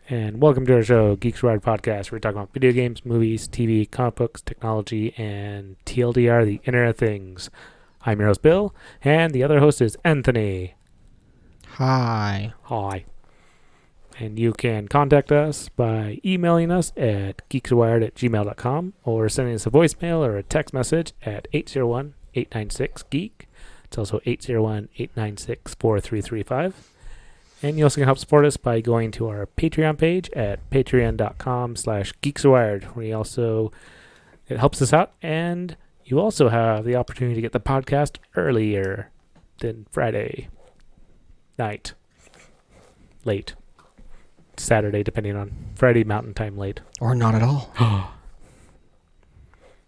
And welcome to our show, Geeks Ride Podcast, where we talk about video games, movies, TV, comic books, technology, and TLDR, the Internet of Things. I'm your host, Bill, and the other host is Anthony. Hi. Hi. And you can contact us by emailing us at geekswired@gmail.com or sending us a voicemail or a text message at 801-896-GEEK. It's also 801-896-4335. And you also can help support us by going to our Patreon page at patreon.com/geekswired, where it helps us out, and you also have the opportunity to get the podcast earlier than Friday night. Late. Saturday, depending on Friday Mountain Time late. Or not at all.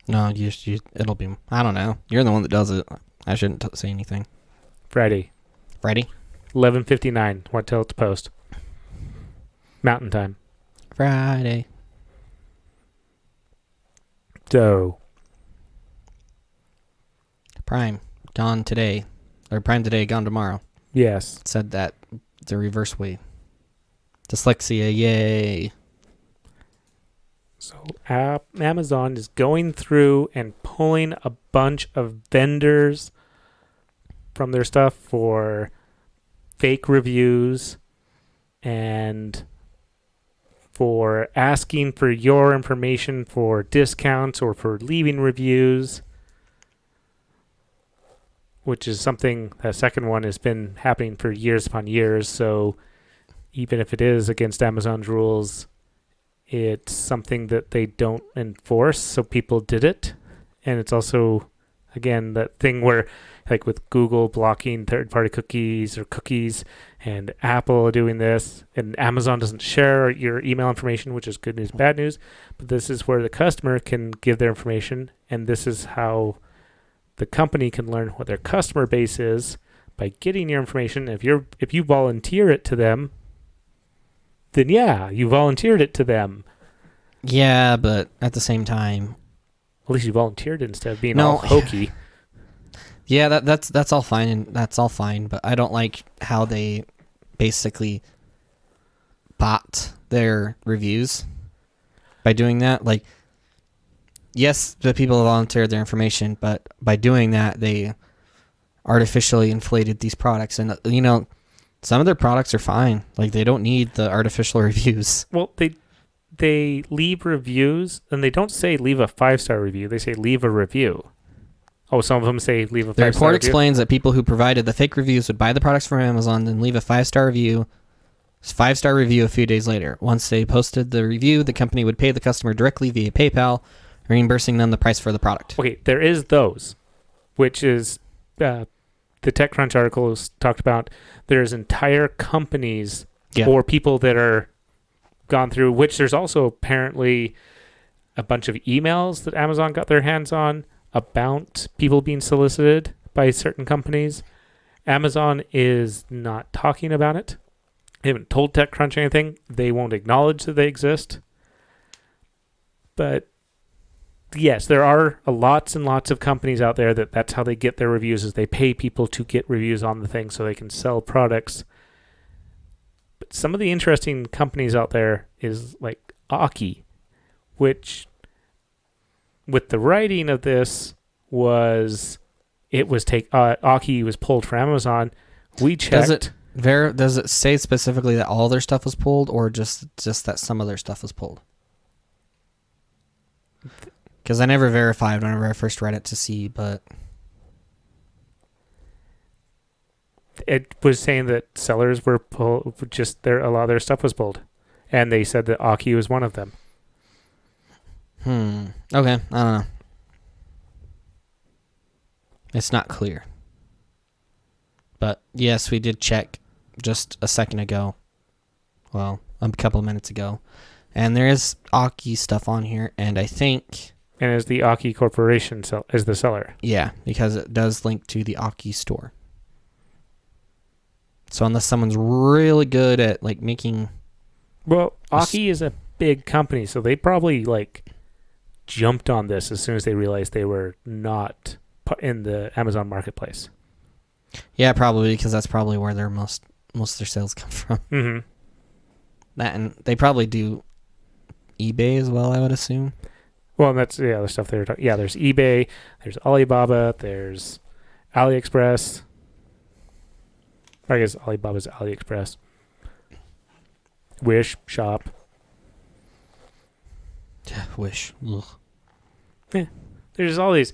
No, it'll be, I don't know. You're the one that does it. I shouldn't say anything. Friday. 11:59. WashingtonPost. Mountain Time. Friday. So. Prime. Gone today. Or Prime today, gone tomorrow. Yes. It said that the reverse way. Dyslexia, yay. So Amazon is going through and pulling a bunch of vendors from their stuff for fake reviews and for asking for your information for discounts or for leaving reviews, which is something, that second one has been happening for years upon years. So even if it is against Amazon's rules, it's something that they don't enforce, so people did it. And it's also, again, that thing where, like with Google blocking third-party cookies and Apple doing this, and Amazon doesn't share your email information, which is good news, bad news. But this is where the customer can give their information, and this is how the company can learn what their customer base is by getting your information. If you volunteer it to them, then yeah, you volunteered it to them. Yeah, but at the same time, At least you volunteered it instead of being all hokey. Yeah, that's all fine, and that's all fine, but I don't like how they basically bot their reviews by doing that. Like, yes, the people volunteered their information, but by doing that, they artificially inflated these products. And, you know, some of their products are fine. Like, they don't need the artificial reviews. Well, they leave reviews, and they don't say leave a 5-star review. They say leave a review. Oh, some of them say leave a 5-star review. The report explains that people who provided the fake reviews would buy the products from Amazon, then leave a 5-star review. 5-star review a few days later. Once they posted the review, the company would pay the customer directly via PayPal, reimbursing them the price for the product. Okay, there is those, which is the TechCrunch articles talked about. There's entire companies or people that are gone through, which there's also apparently a bunch of emails that Amazon got their hands on about people being solicited by certain companies. Amazon is not talking about it. They haven't told TechCrunch anything. They won't acknowledge that they exist. But yes, there are lots and lots of companies out there that's how they get their reviews, is they pay people to get reviews on the thing so they can sell products. But some of the interesting companies out there is like Aki, which with the writing of this Aki was pulled from Amazon. We checked. Does it say specifically that all their stuff was pulled, or just that some of their stuff was pulled? Because I never verified whenever I first read it to see, but it was saying that sellers were pulled. A lot of their stuff was pulled, and they said that Aki was one of them. Okay, I don't know. It's not clear. But yes, we did check just a second ago. Well, a couple of minutes ago. And there is Aki stuff on here, and I think... And is the Aki Corporation is the seller? Yeah, because it does link to the Aki store. So unless someone's really good at like making... Well, Aki is a big company, so they probably jumped on this as soon as they realized they were not in the Amazon marketplace. Yeah, probably, because that's probably where their most of their sales come from. Mm-hmm. That, and they probably do eBay as well, I would assume. Well, that's the other stuff they were talking. Yeah, there's eBay, there's Alibaba, there's AliExpress. I guess Alibaba's AliExpress. Wish, Shop. Wish. Ugh. Yeah, there's all these,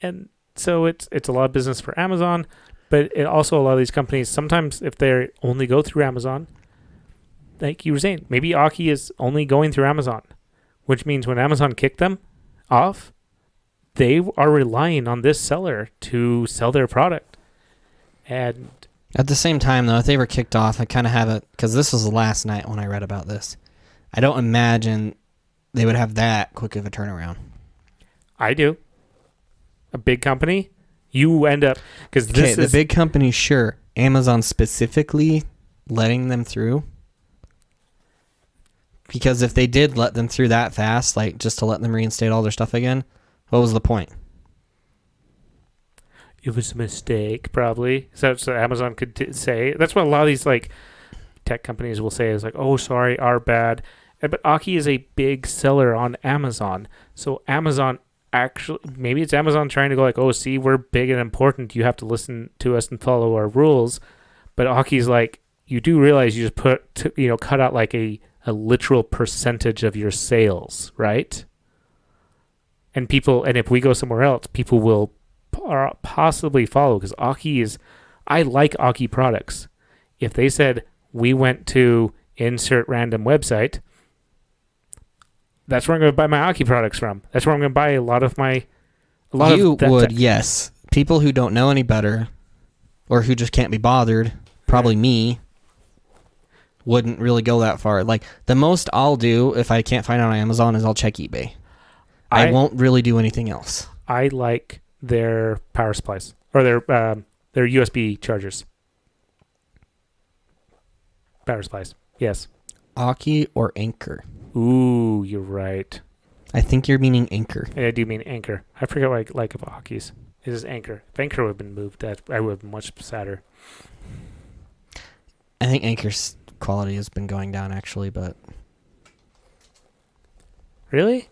and so it's a lot of business for Amazon, but it also a lot of these companies sometimes if they only go through Amazon, like you were saying, maybe Aki is only going through Amazon, which means when Amazon kicked them off, they are relying on this seller to sell their product. And at the same time, though, if they were kicked off, I kind of have it, because this was the last night when I read about this. I don't imagine they would have that quick of a turnaround. I do. A big company, you end up, because this is the big company, sure. Amazon specifically letting them through. Because if they did let them through that fast, like just to let them reinstate all their stuff again, what was the point? It was a mistake, probably. So Amazon could say. That's what a lot of these like tech companies will say is like, oh, sorry, our bad. But Aki is a big seller on Amazon. So Amazon actually, maybe it's Amazon trying to go like, oh, see, we're big and important. You have to listen to us and follow our rules. But Aki's like, you do realize you just cut out like a literal percentage of your sales, right? And if we go somewhere else, people will possibly follow because I like Aki products. If they said we went to insert random website, that's where I'm going to buy my Aki products from. That's where I'm going to buy a lot of you would, yes. People who don't know any better or who just can't be bothered, probably me, wouldn't really go that far. Like, the most I'll do if I can't find it on Amazon is I'll check eBay. I won't really do anything else. I like their power supplies or their USB chargers. Power supplies. Yes. Aki or Anchor? Ooh, you're right. I think you're meaning Anchor. Yeah, I do mean Anchor. I forget what I like of Aki's. It is Anchor. If Anchor would have been moved, I would have been much sadder. I think Anchor's quality has been going down, actually, but... Really?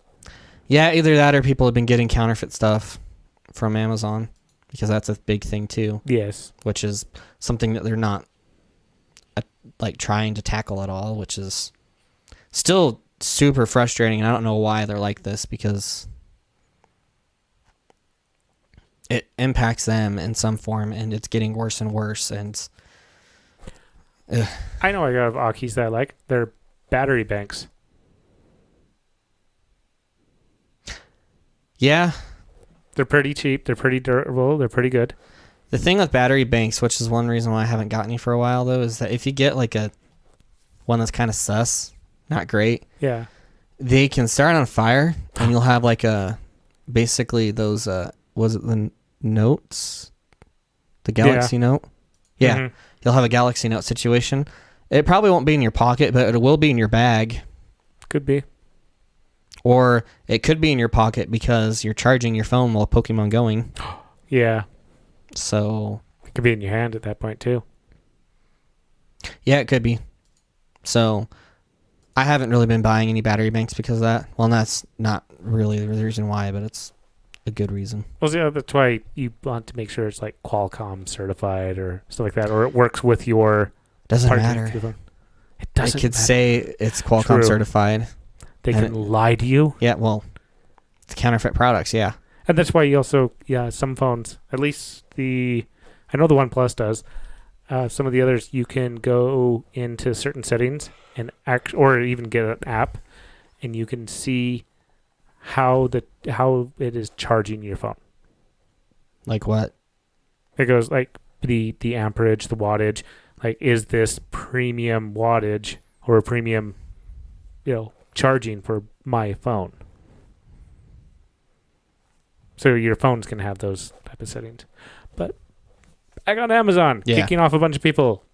Yeah, either that or people have been getting counterfeit stuff from Amazon, because that's a big thing, too. Yes. Which is something that they're not, trying to tackle at all, which is still super frustrating, and I don't know why they're like this, because it impacts them in some form, and it's getting worse and worse, and... I know I got Aki's that I like. They're battery banks. Yeah. They're pretty cheap. They're pretty durable. They're pretty good. The thing with battery banks, which is one reason why I haven't gotten any for a while, though, is that if you get like a one that's kind of sus, not great. Yeah. They can start on fire, and you'll have like basically those, was it the Notes? The Galaxy Note? Yeah. Mm-hmm. You'll have a Galaxy Note situation. It probably won't be in your pocket, but it will be in your bag. Could be. Or it could be in your pocket because you're charging your phone while Pokemon going. Yeah. So... It could be in your hand at that point, too. Yeah, it could be. So, I haven't really been buying any battery banks because of that. Well, that's not really the reason why, but it's a good reason. Well, yeah, that's why you want to make sure it's like Qualcomm certified or stuff like that, or it works with your... Doesn't matter. It doesn't They could matter. say it's Qualcomm certified. They can lie to you. Yeah, well, it's counterfeit products, yeah. And that's why you also, some phones, at least I know the OnePlus does. Some of the others, you can go into certain settings and or even get an app, and you can see how it is charging your phone. Like what? It goes like the amperage, the wattage. Like, is this premium wattage or a premium, charging for my phone? So your phones can have those type of settings. But I got Amazon kicking off a bunch of people.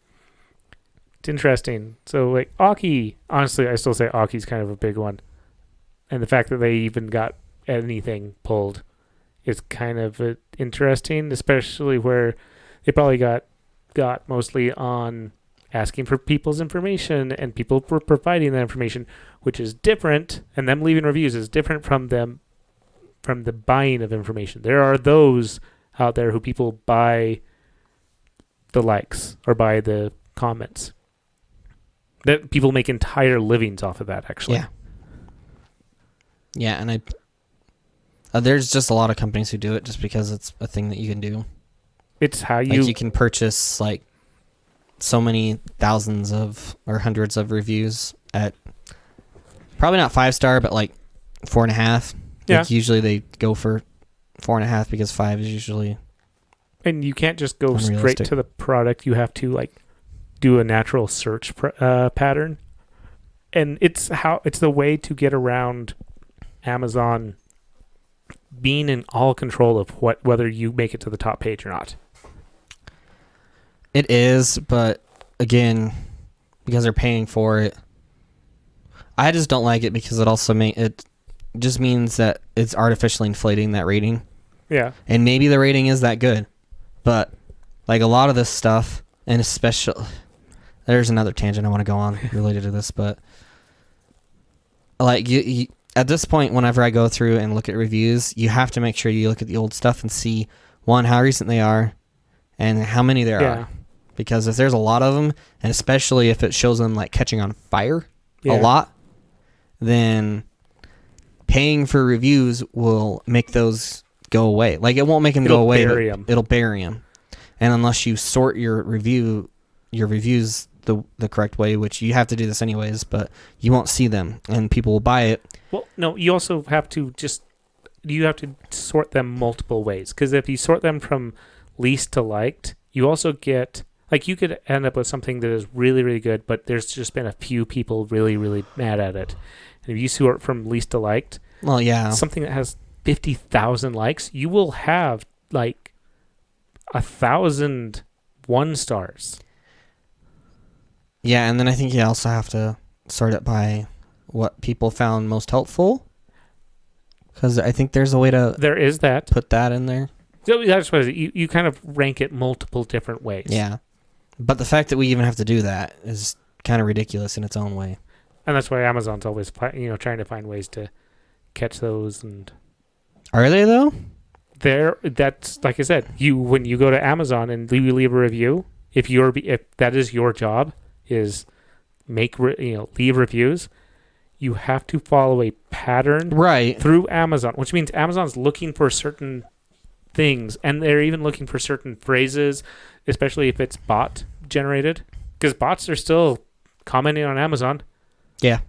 It's interesting. So like Aki, honestly, I still say Aki's kind of a big one. And the fact that they even got anything pulled is kind of interesting, especially where they probably got mostly on asking for people's information and people were providing that information, which is different, and them leaving reviews is different from the buying of information. There are those out there who people buy the likes or buy the comments. That people make entire livings off of that, actually. Yeah. Yeah, and there's just a lot of companies who do it just because it's a thing that you can do. It's how you... Like you can purchase like so many thousands of or hundreds of reviews at probably not 5-star, but like 4.5. Yeah. Like usually they go for 4.5 because 5 is usually... And you can't just go straight to the product. You have to like do a natural search pattern. And it's the way to get around Amazon being in all control of whether you make it to the top page or not. It is, but again, because they're paying for it, I just don't like it because it also it just means that it's artificially inflating that rating. Yeah. And maybe the rating is that good, but like a lot of this stuff, and especially, there's another tangent I want to go on related to this, but like you at this point, whenever I go through and look at reviews, you have to make sure you look at the old stuff and see, one, how recent they are, and how many there are. Because if there's a lot of them, and especially if it shows them like catching on fire a lot, then paying for reviews will make those go away. Like it won't make them go away, but it'll bury them. And unless you sort your reviews the correct way, which you have to do this anyways, but you won't see them, and people will buy it. Well, no, you also have to sort them multiple ways, because if you sort them from least to liked, you also get, like, you could end up with something that is really, really good, but there's just been a few people really, really mad at it. And if you sort from least to liked, well, yeah, something that has 50,000 likes, you will have like 1,000 1-stars. Yeah, and then I think you also have to sort it by what people found most helpful, because I think there's a way to put that in there. So that's what you kind of rank it multiple different ways. Yeah, but the fact that we even have to do that is kind of ridiculous in its own way. And that's why Amazon's always trying to find ways to catch those. And are they though? That's like I said. When you go to Amazon and you leave a review, if that is your job, is leave reviews, you have to follow a pattern through Amazon, which means Amazon's looking for certain things, and they're even looking for certain phrases, especially if it's bot generated, because bots are still commenting on Amazon. Yeah.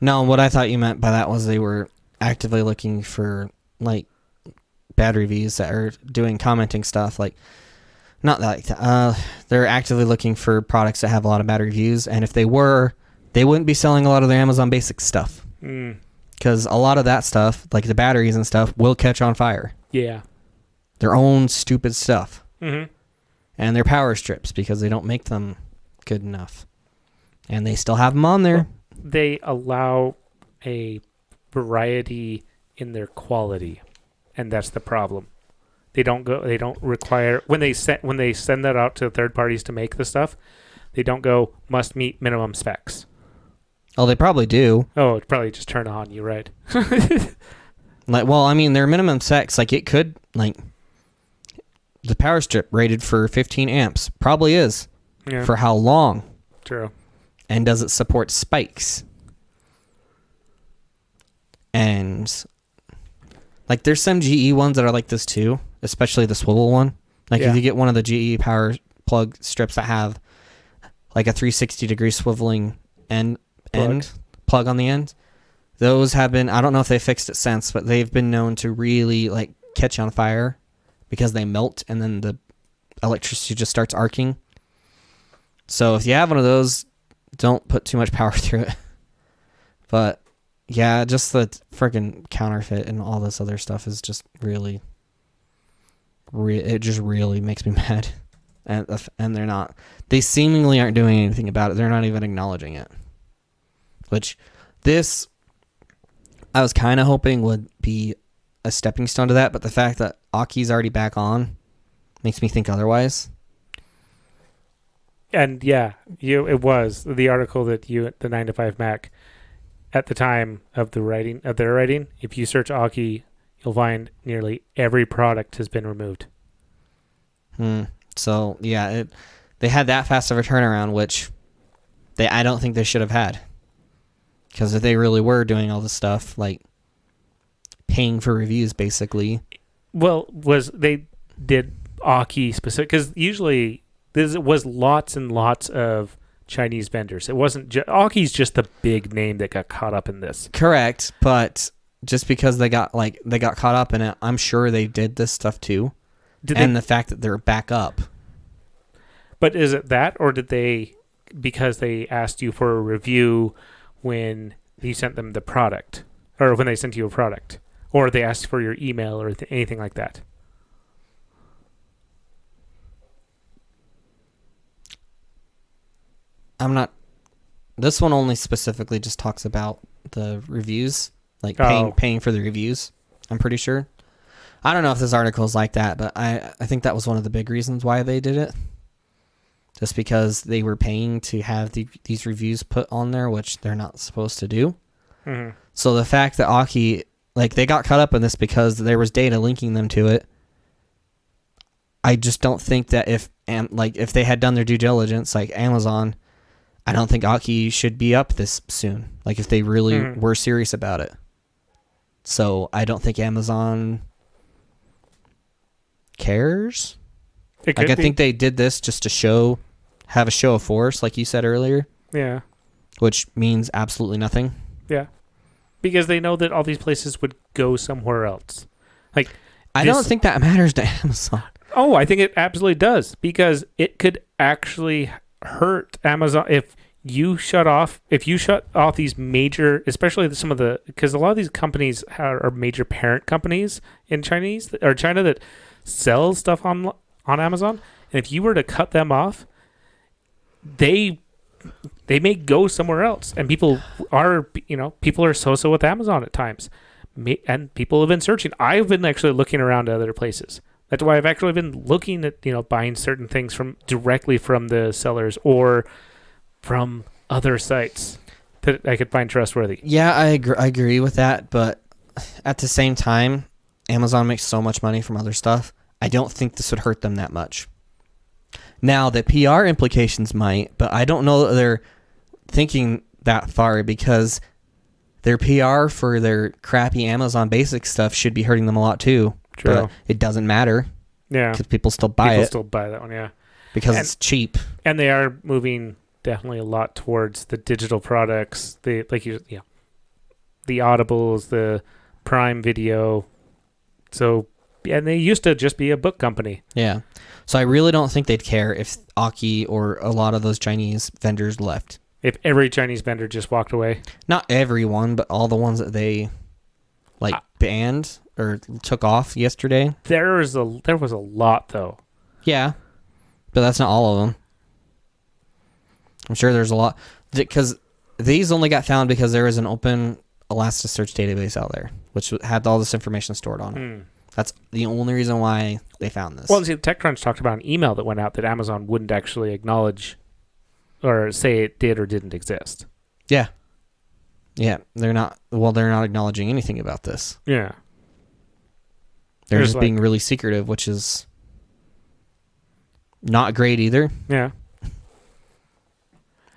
No, what I thought you meant by that was they were actively looking for like bad reviews that are doing commenting stuff, like not like that. They're actively looking for products that have a lot of bad reviews, and if they were, they wouldn't be selling a lot of their Amazon Basics stuff. Because a lot of that stuff, like the batteries and stuff, will catch on fire. Yeah. Their own stupid stuff. Mm-hmm. And their power strips, because they don't make them good enough. And they still have them on there. Well, they allow a variety in their quality, and that's the problem. They don't require, when they send that out to third parties to make the stuff, they don't go must meet minimum specs. Oh, they probably do. Oh, it probably just turn on you, right? Like, well, I mean, their minimum specs, like it could, like the power strip rated for 15 amps probably is. Yeah. For how long? True. And does it support spikes? And like there's some GE ones that are like this too, especially the swivel one. Like if you get one of the GE power plug strips that have like a 360-degree swiveling end plug on the end, those have been, I don't know if they fixed it since, but they've been known to really like catch on fire because they melt and then the electricity just starts arcing. So if you have one of those, don't put too much power through it. But yeah, just the freaking counterfeit and all this other stuff is just really, it just really makes me mad. And they seemingly aren't doing anything about it. They're not even acknowledging it. Which this, I was kind of hoping would be a stepping stone to that, but the fact that Aki's already back on makes me think otherwise. And yeah, it was the article that the 9 to 5 Mac at the time of their writing. If you search Aki, you'll find nearly every product has been removed. So yeah, they had that fast of a turnaround, which I don't think they should have had, because if they really were doing all this stuff, like paying for reviews, basically. Well, they did Aki specific, because usually there was lots and lots of Chinese vendors. It wasn't Aki's just the big name that got caught up in this. Correct, but just because they got caught up in it, I'm sure they did this stuff too. The fact that they're back up. But is it that, or did they, because they asked you for a review when you sent them the product, or when they sent you a product, or they asked for your email or anything like that? This one only specifically just talks about the reviews, like paying for the reviews. I'm pretty sure. I don't know if this article is like that, but I think that was one of the big reasons why they did it. Just because they were paying to have these reviews put on there, which they're not supposed to do. Mm-hmm. So the fact that Aki, they got caught up in this because there was data linking them to it. I just don't think that if they had done their due diligence, like Amazon, I don't think Aki should be up this soon. If they really were serious about it. So I don't think Amazon cares. I think they did this just to have a show of force, like you said earlier. Yeah. Which means absolutely nothing. Yeah. Because they know that all these places would go somewhere else. I don't think that matters to Amazon. Oh, I think it absolutely does, because it could actually hurt Amazon if you shut off these major, especially because a lot of these companies are major parent companies in China that sell stuff on Amazon, and if you were to cut them off, they may go somewhere else, and people are so with Amazon at times, and people have been searching. I've been actually looking around at other places. That's why I've actually been looking at buying certain things directly from the sellers or from other sites that I could find trustworthy. Yeah, I agree with that, but at the same time, Amazon makes so much money from other stuff. I don't think this would hurt them that much. Now, the PR implications might, but I don't know that they're thinking that far, because their PR for their crappy Amazon basic stuff should be hurting them a lot too. True. But it doesn't matter. Yeah. Because people still buy it. People still buy that one, yeah. Because it's cheap. And they are moving definitely a lot towards the digital products, the Audibles, the Prime Video. So, and they used to just be a book company. Yeah. So I really don't think they'd care if Aki or a lot of those Chinese vendors left. If every Chinese vendor just walked away? Not everyone, but all the ones that they banned or took off yesterday. There was a lot, though. Yeah. But that's not all of them. I'm sure there's a lot. Because these only got found because there was an open Elasticsearch database out there, which had all this information stored on it. That's the only reason why they found this. Well, see, TechCrunch talked about an email that went out that Amazon wouldn't actually acknowledge or say it did or didn't exist. Yeah. Yeah, they're not acknowledging anything about this. Yeah. They're just being really secretive, which is not great either. Yeah.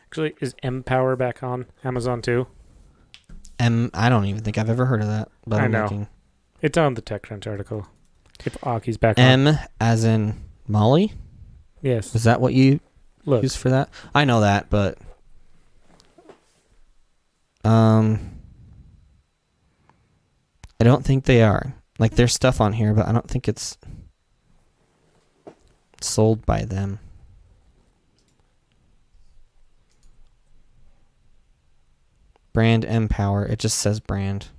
Actually, is M-Power back on Amazon too? I don't even think I've ever heard of that. But I know. It's on the TechCrunch article. If Aki's back on. M as in Molly? Yes. Is that what you use for that? I know that, but I don't think they are. There's stuff on here, but I don't think it's sold by them. Brand M-Power. It just says brand.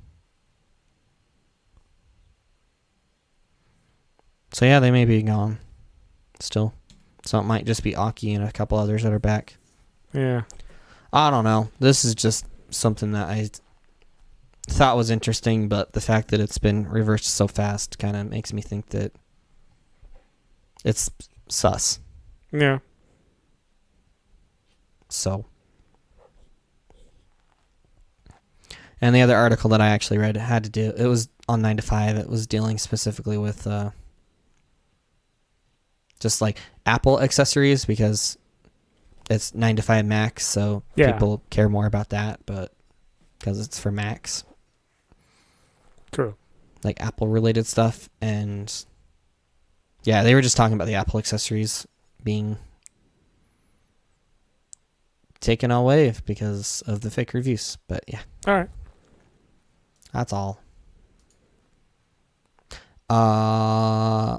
So yeah, they may be gone still. So it might just be Aki and a couple others that are back. Yeah. I don't know. This is just something that I thought was interesting, but the fact that it's been reversed so fast kind of makes me think that it's sus. Yeah. So, and the other article that I actually read it was on 9 to 5. It was dealing specifically with just like Apple accessories, because it's 9 to 5 Macs, so people care more about that, but because it's for Macs. True. Like Apple related stuff. And yeah, they were just talking about the Apple accessories being taken away because of the fake reviews. But yeah. All right. That's all. I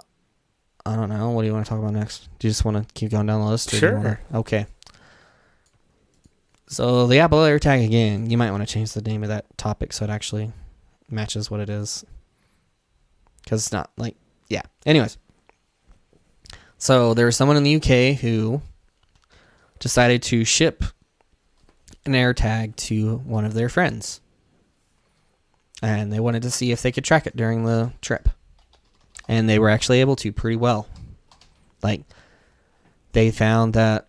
don't know. What do you want to talk about next? Do you just want to keep going down the list? Sure. Okay. So the Apple AirTag again. You might want to change the name of that topic so it actually matches what it is. Because it's not like... Yeah. Anyways. So there was someone in the UK who decided to ship an AirTag to one of their friends. And they wanted to see if they could track it during the trip. And they were actually able to pretty well. Like, they found that...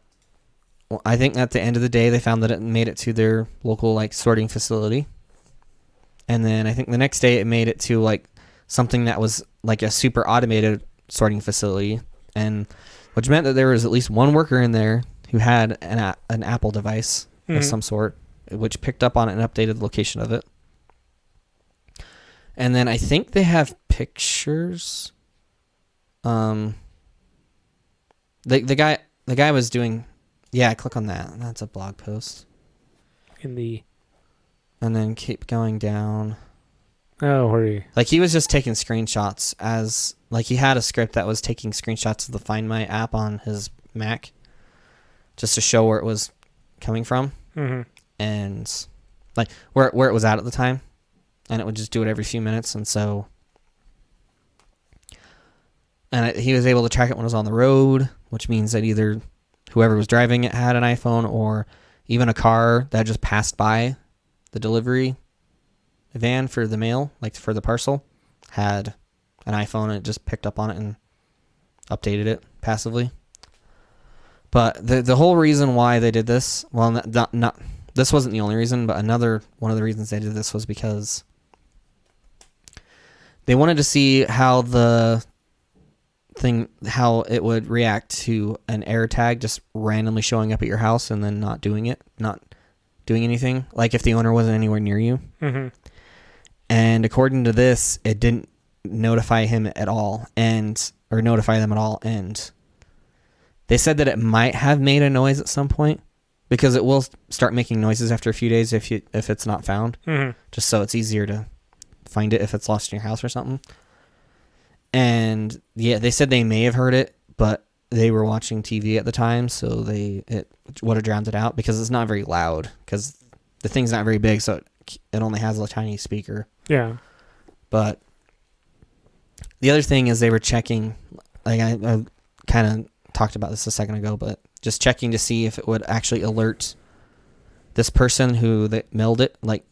Well, I think at the end of the day, they found that it made it to their local, like, sorting facility. And then I think the next day it made it to, like, something that was, like, a super automated sorting facility. And which meant that there was at least one worker in there who had an Apple device of some sort, which picked up on it and updated the location of it. And then I think they have pictures. The guy was doing... Yeah, click on that. That's a blog post. And then keep going down. Oh, where are you? Like, he was just taking screenshots as... Like, he had a script that was taking screenshots of the Find My app on his Mac just to show where it was coming from. Mm-hmm. And, like, where it was at the time. And it would just do it every few minutes. And so... And he was able to track it when it was on the road, which means that either whoever was driving it had an iPhone, or even a car that just passed by the delivery van for the mail, like for the parcel, had an iPhone, and it just picked up on it and updated it passively. But the whole reason why they did this, well, not this wasn't the only reason, but another one of the reasons they did this was because they wanted to see how how it would react to an AirTag just randomly showing up at your house and then not doing anything, like if the owner wasn't anywhere near you. Mm-hmm. And according to this, it didn't notify him at all, or notify them at all. And they said that it might have made a noise at some point, because it will start making noises after a few days if it's not found, just so it's easier to find it if it's lost in your house or something. And yeah, they said they may have heard it, but they were watching TV at the time, so it would have drowned it out, because it's not very loud, because the thing's not very big, so it only has a tiny speaker. Yeah. But the other thing is they were checking, like I kind of talked about this a second ago, but just checking to see if it would actually alert this person who they mailed it, like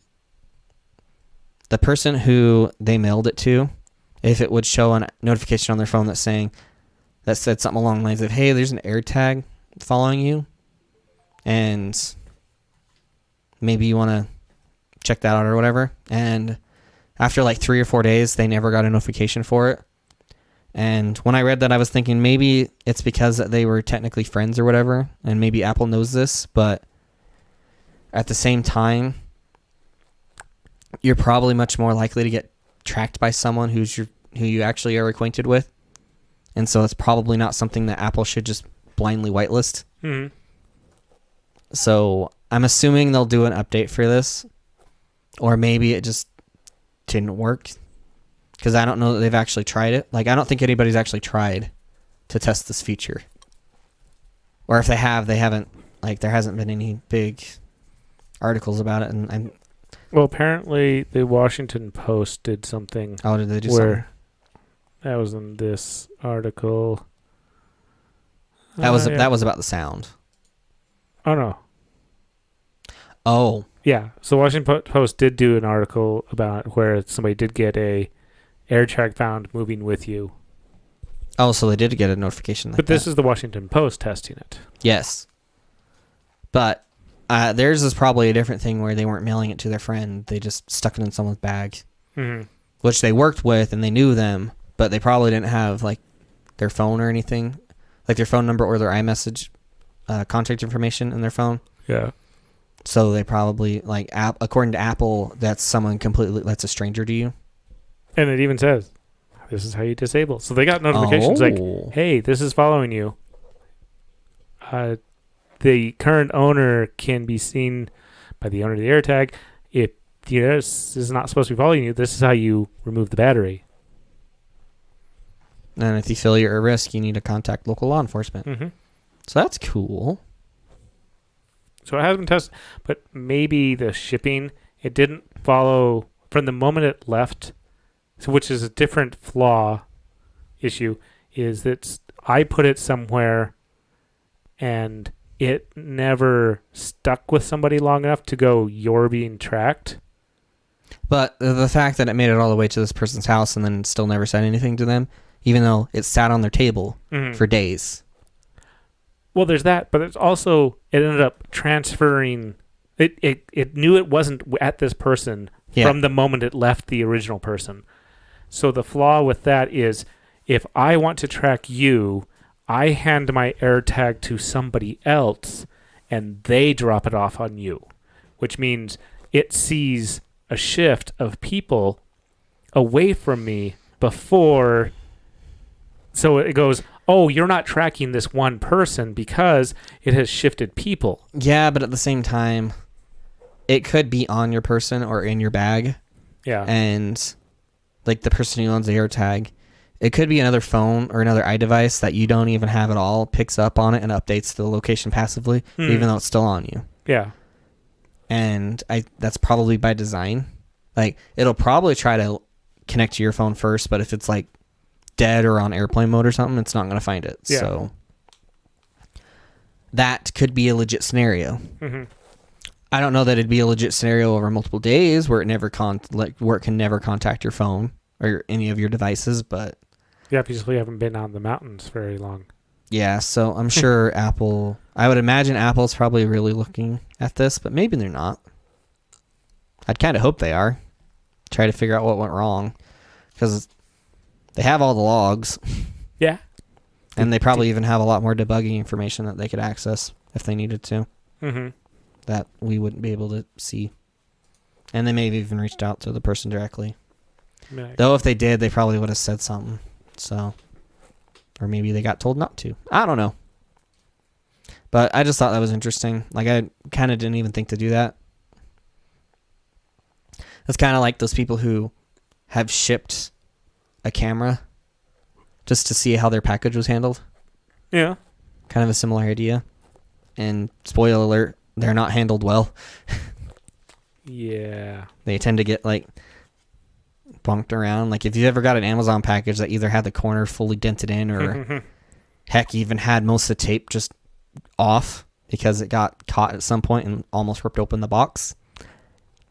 the person who they mailed it to, if it would show a notification on their phone that said something along the lines of, hey, there's an AirTag following you, and maybe you want to check that out or whatever. And after like 3 or 4 days, they never got a notification for it. And when I read that, I was thinking maybe it's because they were technically friends or whatever, and maybe Apple knows this, but at the same time, you're probably much more likely to get tracked by someone who you actually are acquainted with. And so it's probably not something that Apple should just blindly whitelist. Mm-hmm. So I'm assuming they'll do an update for this, or maybe it just didn't work, because I don't know that they've actually tried it. Like, I don't think anybody's actually tried to test this feature, or if they have, they haven't. Like, there hasn't been any big articles about it. And well, apparently the Washington Post did something. Oh, did they do something? That was in this article. That was about the sound. Oh no. Oh. Yeah. So Washington Post did do an article about where somebody did get a AirTag found moving with you. Oh, so they did get a notification. But this is the Washington Post testing it. Yes. But theirs is probably a different thing where they weren't mailing it to their friend. They just stuck it in someone's bag, which they worked with and they knew them, but they probably didn't have like their phone or anything, like their phone number or their iMessage contact information in their phone. Yeah. So they probably, like, according to Apple, that's a stranger to you. And it even says, this is how you disable. So they got notifications like, hey, this is following you. The current owner can be seen by the owner of the AirTag. If this is not supposed to be following you, this is how you remove the battery. And if you feel you're at risk, you need to contact local law enforcement. Mm-hmm. So that's cool. So it has been tested, but maybe the shipping, it didn't follow from the moment it left, so which is a different flaw issue, is that I put it somewhere and it never stuck with somebody long enough to go, you're being tracked. But the fact that it made it all the way to this person's house and then still never said anything to them, even though it sat on their table for days. Well, there's that, but it's also, it ended up transferring, it knew it wasn't at this person from the moment it left the original person. So the flaw with that is, if I want to track you, I hand my AirTag to somebody else, and they drop it off on you, which means it sees a shift of people away from me before. So it goes, oh, you're not tracking this one person because it has shifted people. Yeah, but at the same time, it could be on your person or in your bag. Yeah. And like the person who owns the AirTag, it could be another phone or another iDevice that you don't even have at all, picks up on it and updates the location passively, even though it's still on you. Yeah. And that's probably by design. Like, it'll probably try to connect to your phone first, but if it's like dead or on airplane mode or something, it's not going to find it. Yeah. So that could be a legit scenario. I don't know that it'd be a legit scenario over multiple days where it can never contact your phone or any of your devices, but yeah, because we haven't been on the mountains very long. Yeah, so I'm sure I would imagine Apple's probably really looking at this, but maybe they're not. I'd kind of hope they are. Try to figure out what went wrong, because they have all the logs. Yeah. And they probably even have a lot more debugging information that they could access if they needed to. That we wouldn't be able to see. And they may have even reached out to the person directly. Though if they did, they probably would have said something. So, or maybe they got told not to. I don't know. But I just thought that was interesting. Like, I kind of didn't even think to do that. It's kind of like those people who have shipped a camera just to see how their package was handled. Yeah. Kind of a similar idea. And spoiler alert, they're not handled well. Yeah. They tend to get, like, bunked around. Like, if you ever got an Amazon package that either had the corner fully dented in or heck, even had most of the tape just off because it got caught at some point and almost ripped open the box,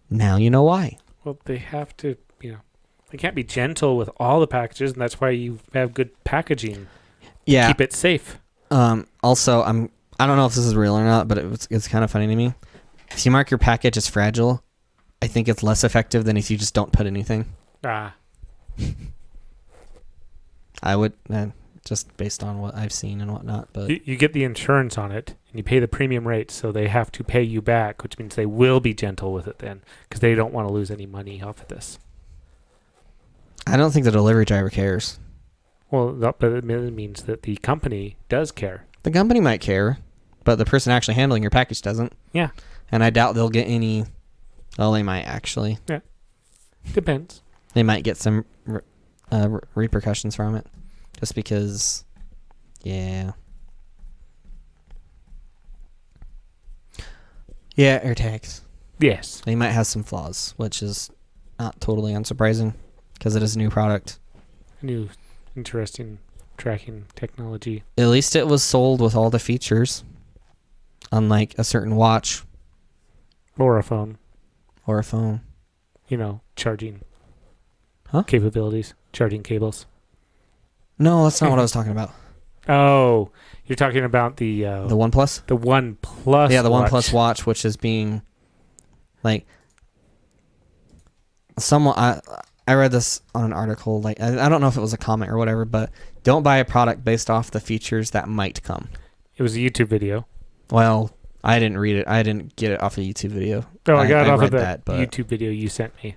now you know why. Well, they have to, they can't be gentle with all the packages, and that's why you have good packaging. Yeah. Keep it safe. Also, I don't know if this is real or not, but it's kind of funny to me. If you mark your package as fragile, I think it's less effective than if you just don't put anything. I would, just based on what I've seen and whatnot. But you get the insurance on it, and you pay the premium rate, so they have to pay you back, which means they will be gentle with it then, because they don't want to lose any money off of this. I don't think the delivery driver cares. Well, but it means that the company does care. The company might care, but the person actually handling your package doesn't. Yeah. And I doubt they'll get any. Well, they might actually. Yeah. Depends. They might get some repercussions from it. Just because, yeah. Yeah, AirTags. Yes. They might have some flaws, which is not totally unsurprising because it is a new product. New, interesting tracking technology. At least it was sold with all the features, unlike a certain watch. Or a phone. Or a phone. Charging capabilities, charging cables. No, that's not what I was talking about. Oh, you're talking about the OnePlus. The OnePlus. Yeah, the watch. OnePlus watch, which is being like someone. I read this on an article. Like I don't know if it was a comment or whatever, but don't buy a product based off the features that might come. It was a YouTube video. Well, I didn't read it. I didn't get it off a YouTube video. Oh, I got it off of that YouTube video you sent me.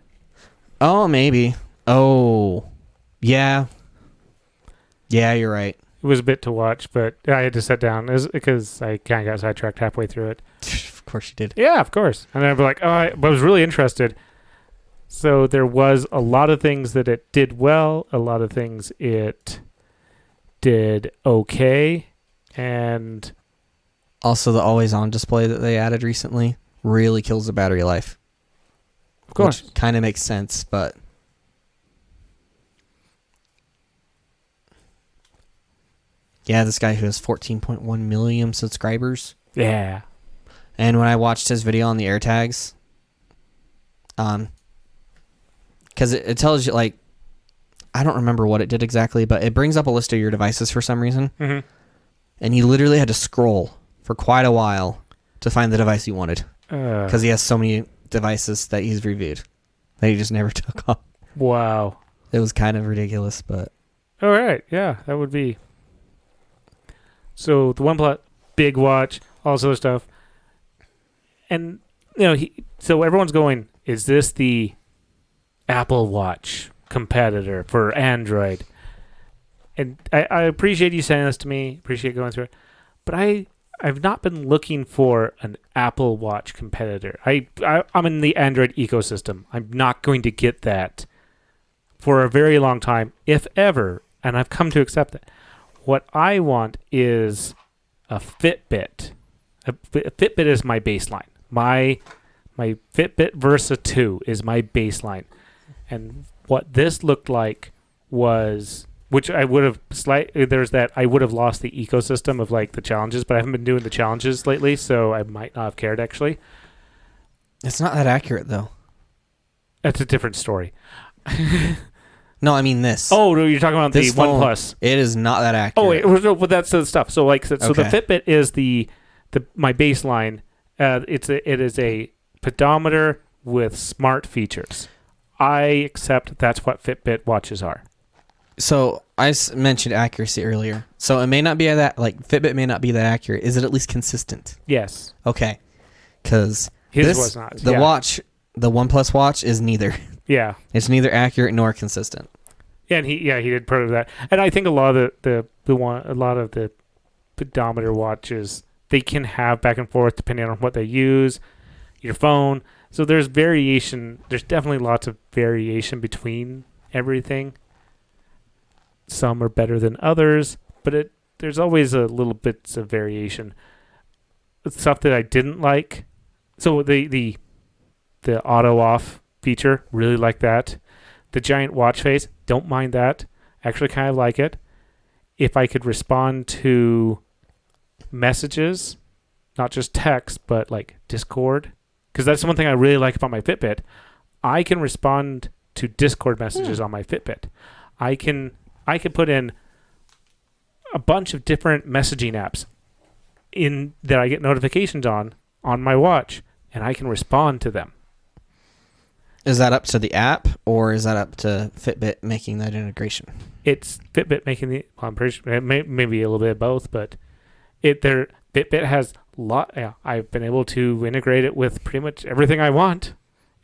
Oh, maybe. Oh, yeah. Yeah, you're right. It was a bit to watch, but I had to sit down because I kind of got sidetracked halfway through it. Of course you did. Yeah, of course. And I'd be like, I was really interested. So there was a lot of things that it did well, a lot of things it did okay, and also the always-on display that they added recently really kills the battery life. Of course. Which kind of makes sense, but yeah, this guy who has 14.1 million subscribers. Yeah. And when I watched his video on the AirTags, because it tells you, like, I don't remember what it did exactly, but it brings up a list of your devices for some reason. Mm-hmm. And he literally had to scroll for quite a while to find the device he wanted. Because he has so many devices that he's reviewed that he just never took off. Wow. It was kind of ridiculous, but... All right. Yeah, that would be... So the OnePlus, big watch, all this other stuff. And, so everyone's going, is this the Apple Watch competitor for Android? And I appreciate you saying this to me, appreciate going through it. But I've not been looking for an Apple Watch competitor. I'm in the Android ecosystem. I'm not going to get that for a very long time, if ever. And I've come to accept that. What I want is a Fitbit. A Fitbit is my baseline. My Fitbit Versa 2 is my baseline. And what this looked like was, which I would have I would have lost the ecosystem of like the challenges, but I haven't been doing the challenges lately, so I might not have cared actually. It's not that accurate though. That's a different story. No, I mean this. Oh, no, you're talking about this the phone, OnePlus. It is not that accurate. Oh, wait, but that's the stuff. So like, so the Okay. Fitbit is my baseline. It is a pedometer with smart features. I accept that's what Fitbit watches are. So I mentioned accuracy earlier. So it may not be that, like, Fitbit may not be that accurate. Is it at least consistent? Yes. Okay. Because his was not. The watch, the OnePlus watch is neither. Yeah. It's neither accurate nor consistent. Yeah, and he did prove that. And I think a lot of the pedometer watches, they can have back and forth depending on what they use, your phone. So there's variation. There's definitely lots of variation between everything. Some are better than others, but there's always a little bits of variation. Stuff that I didn't like. So the auto off feature, really like that. The giant watch face, don't mind that. Actually kind of like it. If I could respond to messages, not just text, but like Discord, because that's one thing I really like about my Fitbit. I can respond to Discord messages on my Fitbit. I can put in a bunch of different messaging apps in that I get notifications on my watch, and I can respond to them. Is that up to the app, or is that up to Fitbit making that integration? It's Fitbit making the. Well, I'm pretty sure maybe a little bit of both, but Fitbit has I've been able to integrate it with pretty much everything I want,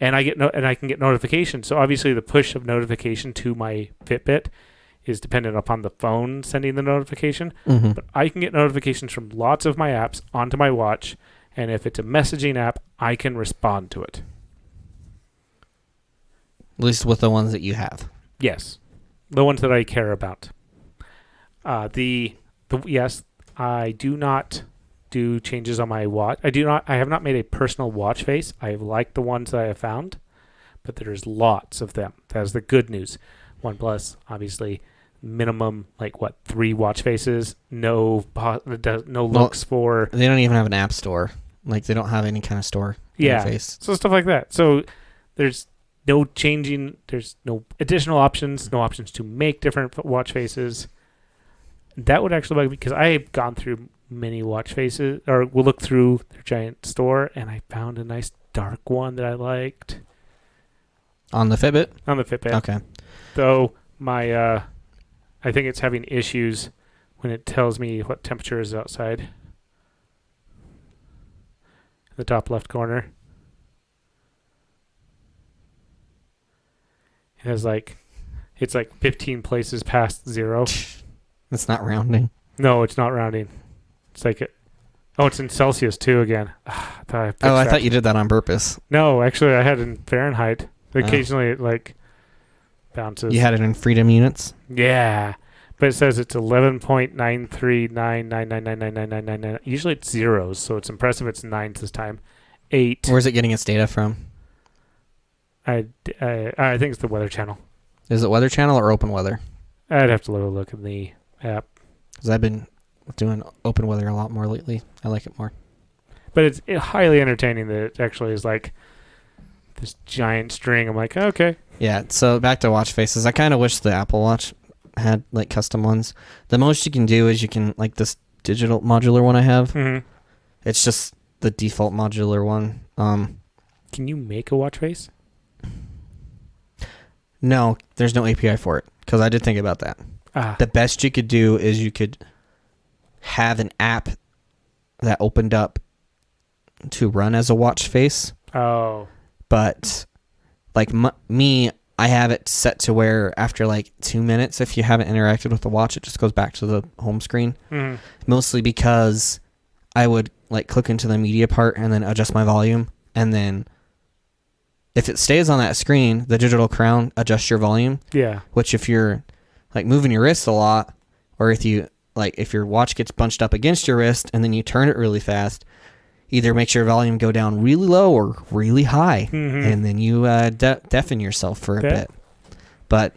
and I can get notifications. So obviously the push of notification to my Fitbit is dependent upon the phone sending the notification. Mm-hmm. But I can get notifications from lots of my apps onto my watch, and if it's a messaging app, I can respond to it. At least with the ones that you have. Yes, the ones that I care about. Yes, I do not do changes on my watch. I have not made a personal watch face. I like the ones that I have found, but there's lots of them. That's the good news. OnePlus, obviously, minimum 3 watch faces. No looks for. They don't even have an app store. Like they don't have any kind of store interface. So stuff like that. So there's no changing. There's no additional options. No options to make different watch faces. That would actually bug me because I've gone through many watch faces, or we'll look through their giant store, and I found a nice dark one that I liked. On the Fitbit? On the Fitbit. Okay. Though my, I think it's having issues when it tells me what temperature is outside. In the top left corner. It has it's like 15 places past 0. It's not rounding. No, it's not rounding. It's like, it's in Celsius too again. I thought you did that on purpose. No, actually I had it in Fahrenheit. Occasionally it bounces. You had it in freedom units? Yeah. But it says it's 11.93999999999. Usually it's zeros, so it's impressive it's 9s this time. 8. Where's it getting its data from? I think it's the Weather Channel. Is it Weather Channel or Open Weather? I'd have to look in the app. Because I've been doing Open Weather a lot more lately. I like it more. But it's highly entertaining that it actually is like this giant string. I'm like, okay. Yeah, so back to watch faces. I kind of wish the Apple Watch had like custom ones. The most you can do is you can, like this digital modular one I have. Mm-hmm. It's just the default modular one. Can you make a watch face? No, there's no API for it because I did think about that. The best you could do is you could have an app that opened up to run as a watch face. Oh. But like me, I have it set to where after like 2 minutes, if you haven't interacted with the watch, it just goes back to the home screen. Mm-hmm. Mostly because I would like click into the media part and then adjust my volume. And then if it stays on that screen, the digital crown adjusts your volume. Yeah. Which if you're like moving your wrist a lot, or if your watch gets bunched up against your wrist and then you turn it really fast, either makes your volume go down really low or really high. Mm-hmm. And then you deafen yourself for a bit. But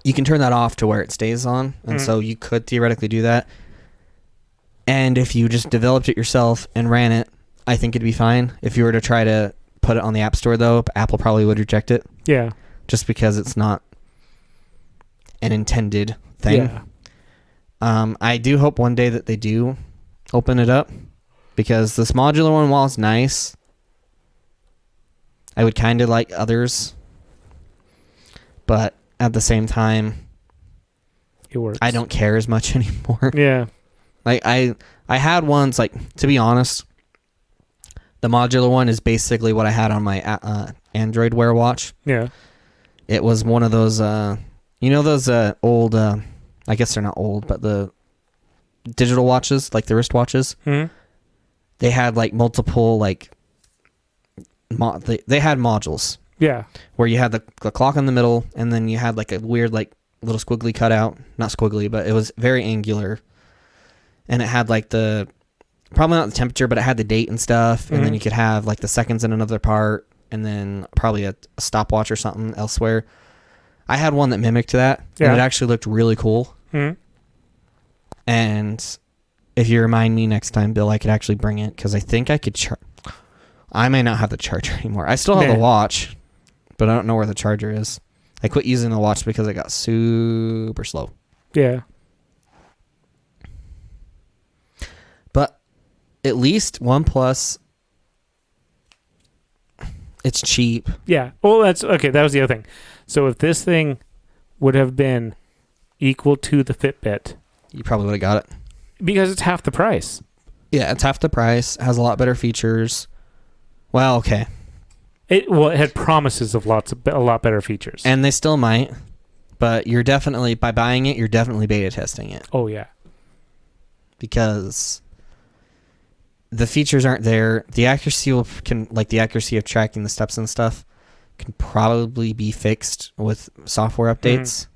you can turn that off to where it stays on. And so you could theoretically do that. And if you just developed it yourself and ran it, I think it'd be fine. If you were to try to put it on the App Store, though, Apple probably would reject it. Yeah. Just because it's not an intended thing. Yeah. I do hope one day that they do open it up, because this modular one, while it's nice, I would kind of like others, but at the same time, it works. I don't care as much anymore. Yeah. Like I had ones, like, to be honest, the modular one is basically what I had on my Android Wear watch. Yeah. It was one of those, those old, I guess they're not old, but the digital watches, like the wrist watches. Mm-hmm. They had like multiple, like, they had modules. Yeah. Where you had the clock in the middle, and then you had like a weird, like, little squiggly cutout. Not squiggly, but it was very angular. And it had like probably not the temperature, but it had the date and stuff. Mm-hmm. And then you could have like the seconds in another part, and then probably a stopwatch or something elsewhere. I had one that mimicked that, and it actually looked really cool. Mm-hmm. And if you remind me next time, Bill, I could actually bring it, because I think I could I may not have the charger anymore. I still have the watch, but I don't know where the charger is. I quit using the watch because it got super slow. Yeah. But at least OnePlus, it's cheap. Yeah. Well, that's okay. That was the other thing. So if this thing would have been equal to the Fitbit, you probably would have got it. Because it's half the price. Yeah, it's half the price. Has a lot better features. Well, okay. It had promises of a lot better features. And they still might. But you're definitely, by buying it, you're definitely beta testing it. Oh, yeah. Because the features aren't there. The accuracy the accuracy of tracking the steps and stuff can probably be fixed with software updates. Mm-hmm.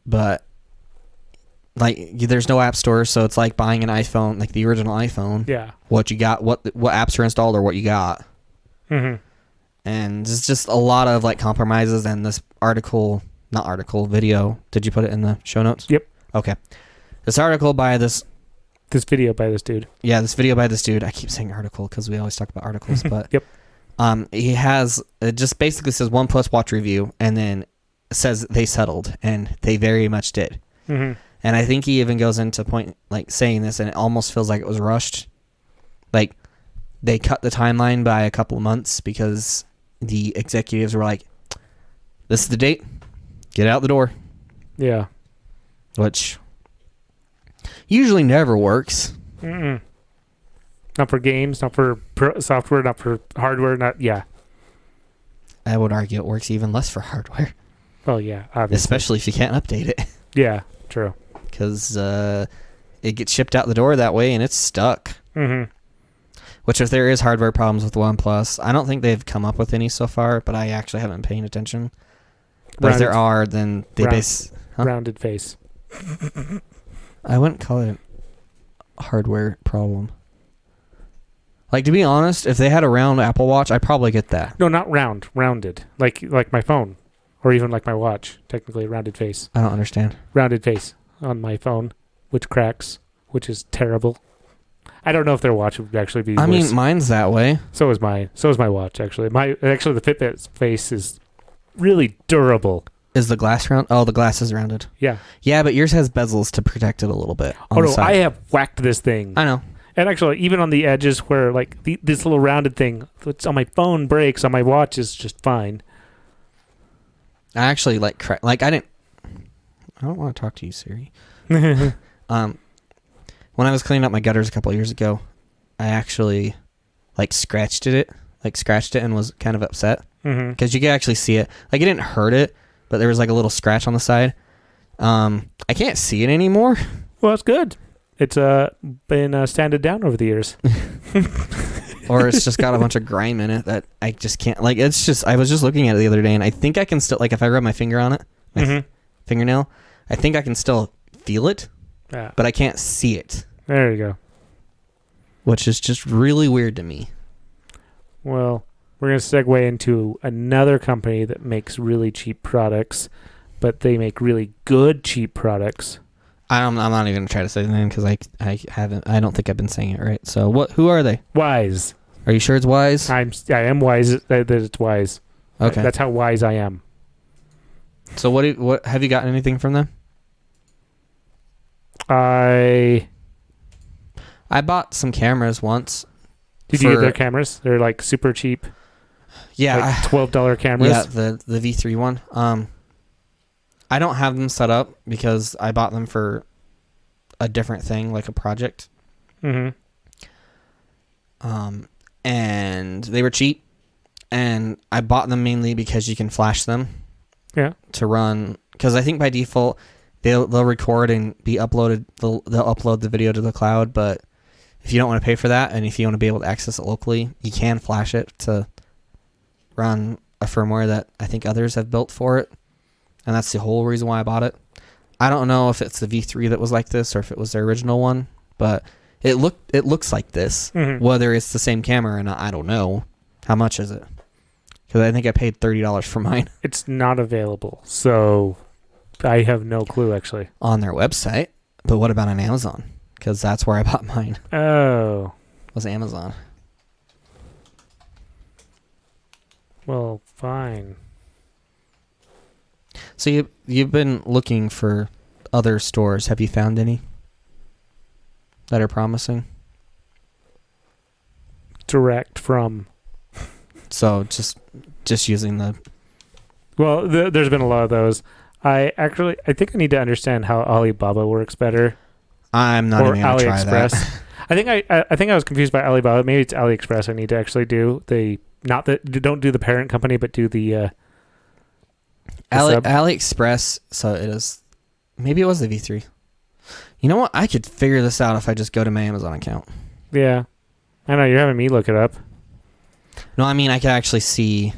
But like, there's no app store, so it's like buying an iPhone, like the original iPhone. Yeah. What you got, what apps are installed, or what you got. Mm-hmm. And it's just a lot of like compromises. And this video. Did you put it in the show notes? Yep. Okay. This article by this video by this dude. Yeah, this video by this dude. I keep saying article because we always talk about articles, but yep. He has, it just basically says OnePlus watch review, and then says they settled, and they very much did. Mm-hmm. And I think he even goes into point like saying this, and it almost feels like it was rushed. Like they cut the timeline by a couple of months because the executives were like, "This is the date. Get out the door." Yeah. Which usually never works. Mm-mm. Not for games, not for software, not for hardware, yeah. I would argue it works even less for hardware. Well, yeah, obviously. Especially if you can't update it. Yeah, true. Because it gets shipped out the door that way and it's stuck. Mm-hmm. Which if there is hardware problems with OnePlus, I don't think they've come up with any so far, but I actually haven't been paying attention. But if there are, then they rounded face. I wouldn't call it a hardware problem. Like, to be honest, if they had a round Apple Watch, I'd probably get that. No, not rounded. Like my phone. Or even like my watch. Technically, rounded face. I don't understand. Rounded face on my phone, which cracks, which is terrible. I don't know if their watch would actually be worse. I mean, mine's that way. So is mine. So is my watch, actually. The Fitbit's face is really durable. Is the glass round? Oh, the glass is rounded. Yeah. Yeah, but yours has bezels to protect it a little bit. Oh, no, I have whacked this thing. I know. And actually, even on the edges where, like, this little rounded thing that's on my phone breaks, on my watch is just fine. I actually, I don't want to talk to you, Siri. When I was cleaning up my gutters a couple of years ago, I actually, scratched it and was kind of upset. Because you could actually see it. Like, it didn't hurt it, but there was, a little scratch on the side. I can't see it anymore. Well, that's good. It's been sanded down over the years. Or it's just got a bunch of grime in it that I just can't. It's just, I was just looking at it the other day, and I think I can still, if I rub my finger on it, fingernail, I think I can still feel it, but I can't see it. There you go. Which is just really weird to me. Well, we're going to segue into another company that makes really cheap products, but they make really good cheap products. I'm not even going to try to say the name because I don't think I've been saying it right. So who are they? Wyze. Are you sure it's Wyze? I am Wyze that it's Wyze. Okay. That's how wise I am. So what have you gotten anything from them? I bought some cameras once. Did you get their cameras? They're super cheap. Yeah, $12 cameras. Yeah, the V3 one. I don't have them set up because I bought them for a different thing, like a project. Mm-hmm. And they were cheap, and I bought them mainly because you can flash them. Yeah. To run, because I think by default they'll record and be uploaded. They'll upload the video to the cloud, but if you don't want to pay for that, and if you want to be able to access it locally, you can flash it to run a firmware that I think others have built for it. And that's the whole reason why I bought it. I don't know if it's the V3 that was like this or if it was their original one, but it looks like this. Mm-hmm. Whether it's the same camera or not, I don't know. How much is it? Because I think I paid $30 for mine. It's not available, so I have no clue, actually. On their website. But what about on Amazon? Because that's where I bought mine. Oh. Was Amazon. Well, fine. So you've been looking for other stores. Have you found any that are promising? Direct from. So just using the. Well, there's been a lot of those. I think I need to understand how Alibaba works better. I'm not even going to try that. I think I was confused by Alibaba. Maybe it's AliExpress. I need to actually do don't do the parent company, but do the. AliExpress, so it is. Maybe it was the V3. You know what? I could figure this out if I just go to my Amazon account. Yeah. I know, you're having me look it up. No, I mean, I could actually see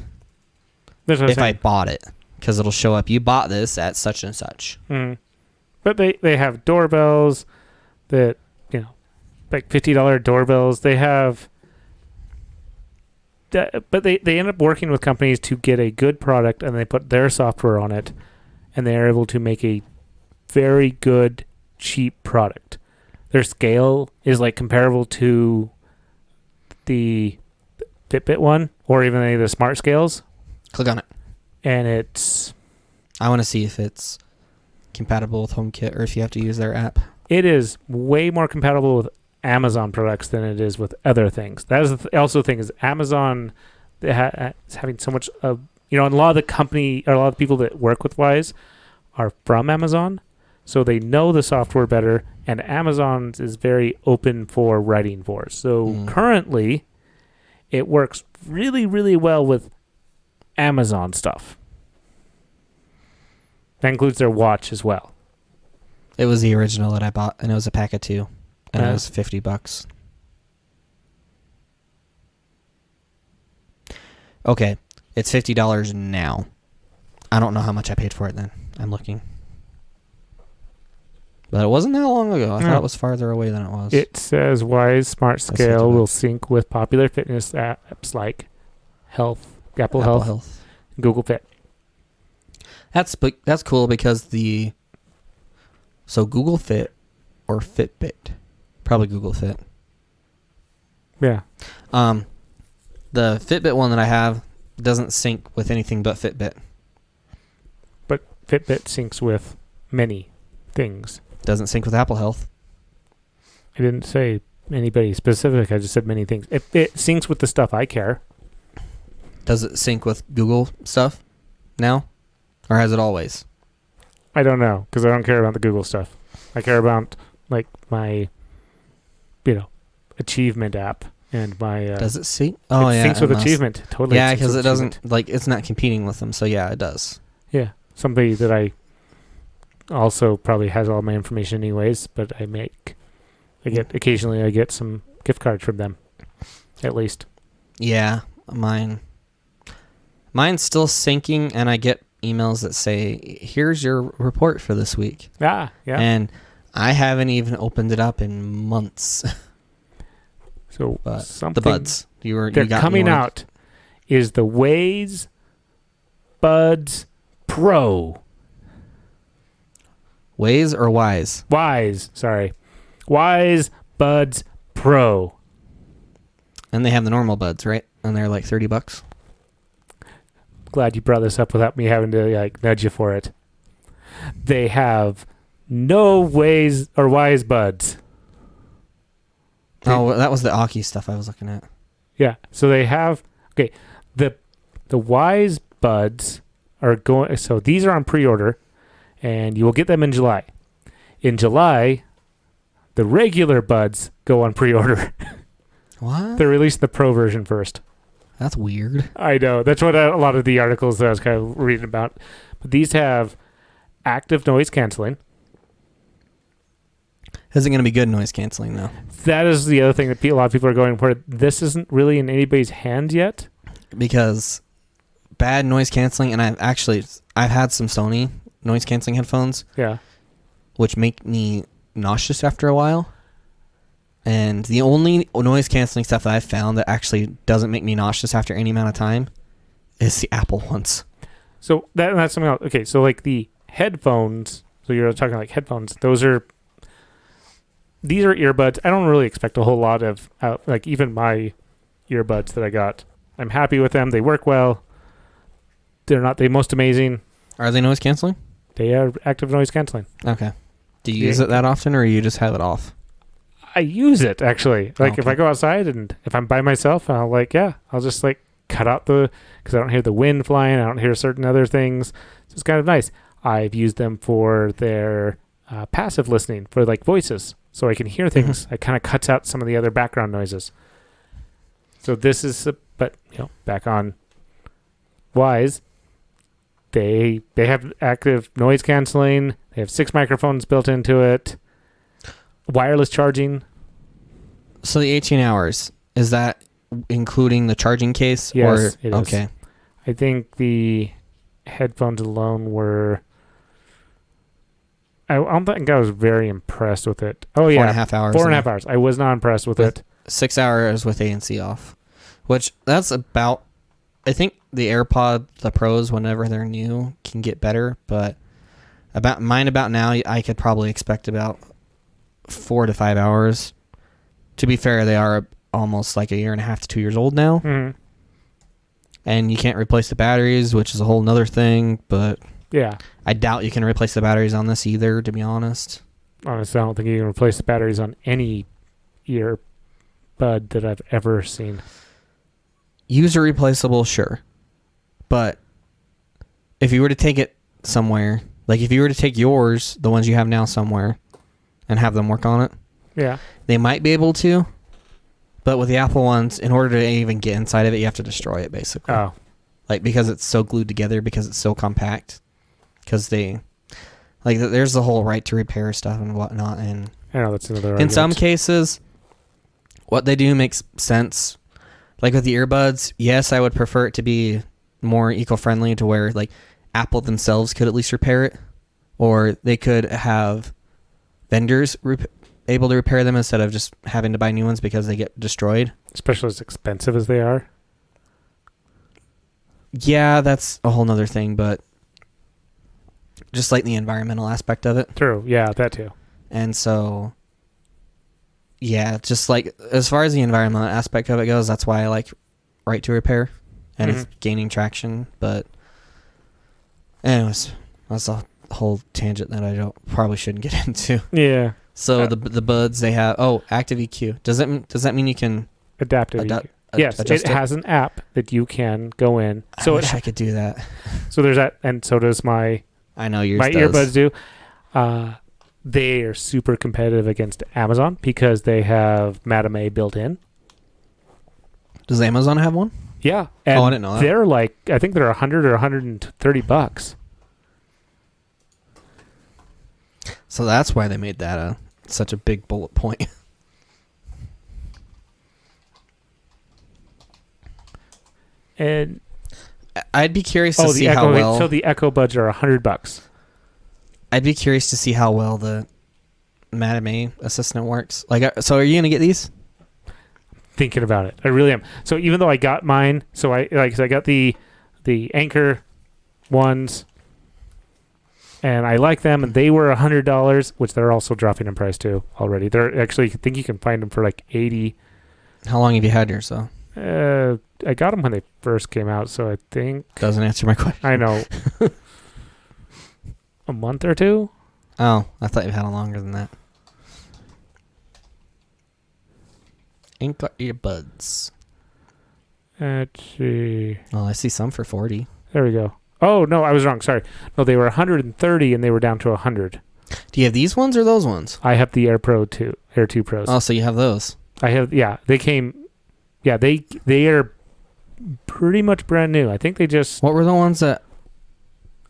if I bought it. Because it'll show up, you bought this at such and such. Mm. But they have doorbells that, like $50 doorbells. They have... But they end up working with companies to get a good product, and they put their software on it, and they are able to make a very good, cheap product. Their scale is comparable to the Fitbit one, or even any of the smart scales. Click on it. And it's... I want to see if it's compatible with HomeKit or if you have to use their app. It is way more compatible with Amazon products than it is with other things. That is also the thing is Amazon is having so much of, and a lot of the company or a lot of the people that work with Wyze are from Amazon, so they know the software better, and Amazon is very open for writing for. So currently, it works really, really well with Amazon stuff. That includes their watch as well. It was the original that I bought, and it was a pack of 2, and it was $50. Okay, it's $50 now. I don't know how much I paid for it then. I'm looking. But it wasn't that long ago. I thought it was farther away than it was. It says Wyze Smart Scale will sync with popular fitness apps like Apple Health, Google Fit. That's cool because Google Fit or Fitbit, probably Google Fit. Yeah. The Fitbit one that I have doesn't sync with anything but Fitbit. But Fitbit syncs with many things. Doesn't sync with Apple Health. I didn't say anybody specific. I just said many things. It syncs with the stuff I care. Does it sync with Google stuff now? Or has it always? I don't know, because I don't care about the Google stuff. I care about, like, my, achievement app and my... does it sync? Oh, it yeah. syncs with achievement. Totally. Yeah, because it doesn't, it's not competing with them. So, yeah, it does. Yeah. Somebody that I also probably has all my information anyways, but occasionally I get some gift cards from them, at least. Yeah, mine's still syncing, and I get emails that say, here's your report for this week. Yeah. And I haven't even opened it up in months. So the buds they're coming out is the Wyze Buds Pro. Wyze or Wyze? Wyze Buds Pro. And they have the normal buds, right? And they're like $30. Glad you brought this up without me having to nudge you for it. They have no Wyze or Wyze buds. Oh, that was the Aki stuff I was looking at. Yeah, so they have the Wyze buds are going. So these are on pre-order, and you will get them in July. In July, the regular buds go on pre-order. What? They released the Pro version first. That's weird. I know. That's what a lot of the articles that I was kind of reading about. But these have active noise canceling. Is it going to be good noise canceling, though? That is the other thing that a lot of people are going for. This isn't really in anybody's hand yet. Because bad noise canceling, and I've had some Sony noise canceling headphones. Yeah. Which make me nauseous after a while. And the only noise canceling stuff that I've found that actually doesn't make me nauseous after any amount of time is the Apple ones. So that's something else. Okay, so like the headphones, so you're talking like headphones, these are earbuds. I don't really expect a whole lot of, even my earbuds that I got. I'm happy with them. They work well. They're not the most amazing. Are they noise canceling? They are active noise canceling. Okay. Do you use it that often, or you just have it off? I use it, actually. If I go outside and if I'm by myself, I'll just cut out because I don't hear the wind flying. I don't hear certain other things. So it's kind of nice. I've used them for their passive listening for voices, so I can hear things. It kind of cuts out some of the other background noises. So this is, back on Wyze, they have active noise canceling. They have 6 microphones built into it. Wireless charging. So the 18 hours, is that including the charging case? Yes, it is. Okay. I think the headphones alone were... I don't think I was very impressed with it. Oh, yeah. 4.5 hours. 4.5 hours. I was not impressed with it. 6 hours with ANC off, which that's about... I think the the Pros, whenever they're new, can get better, but about now, I could probably expect about 4 to 5 hours. To be fair, they are almost like 1.5 to 2 years old now. Mm-hmm. And you can't replace the batteries, which is a whole nother thing, but Yeah. I doubt you can replace the batteries on this either, to be honest. Honestly, I don't think you can replace the batteries on any earbud that I've ever seen. User replaceable, sure. But if you were to take it somewhere, like if you were to take yours, the ones you have now somewhere, and have them work on it, yeah, they might be able to. But with the Apple ones, in order to even get inside of it, you have to destroy it, basically. Oh. Like, because it's so glued together, because it's so compact. Because they... Like, there's the whole right to repair stuff and whatnot. And I know that's another in some cases, what they do makes sense. Like with the earbuds, yes, I would prefer it to be more eco-friendly to where, like, Apple themselves could at least repair it. Or they could have vendors able to repair them instead of just having to buy new ones because they get destroyed. Especially as expensive as they are. Yeah, that's a whole nother thing, but just like the environmental aspect of it. True, yeah, that too. And so, yeah, just like as far as the environmental aspect of it goes, that's why I like right to repair, and it's gaining traction. But anyways, that's a whole tangent that I probably shouldn't get into. Yeah. So the buds they have. Oh, Active EQ. Does that mean you can adaptive EQ? Yes, it has an app that you can go in. So I wish I could do that. So there's that, and so does my. I know yours. My does. earbuds do. They are super competitive against Amazon because they have Madame A built in. Does Amazon have one? Yeah. And I didn't know that. They're like, I think they're $100 or $130. So that's why they made that such a big bullet point. And I'd be curious to see how well. So the Echo Buds are $100. I'd be curious to see how well the Madame A assistant works. Like, so are you gonna get these? Thinking about it, I really am. So even though I got mine, so I got the Anchor ones, and I like them, and they were $100, which they're also dropping in price too already. They're actually, I think you can find them for like $80. How long have you had yours though? I got them when they first came out, so I think... Doesn't answer my question. I know. A month or two? Oh, I thought you had it longer than that. Anchor earbuds. Let's see. Oh, I see some for $40. There we go. Oh, no, I was wrong. Sorry. No, they were $130 and they were down to $100. Do you have these ones or those ones? I have the Air 2 Pros. Oh, so you have those. I have, yeah, they came... Yeah, they are pretty much brand new. I think they just... What were the ones that...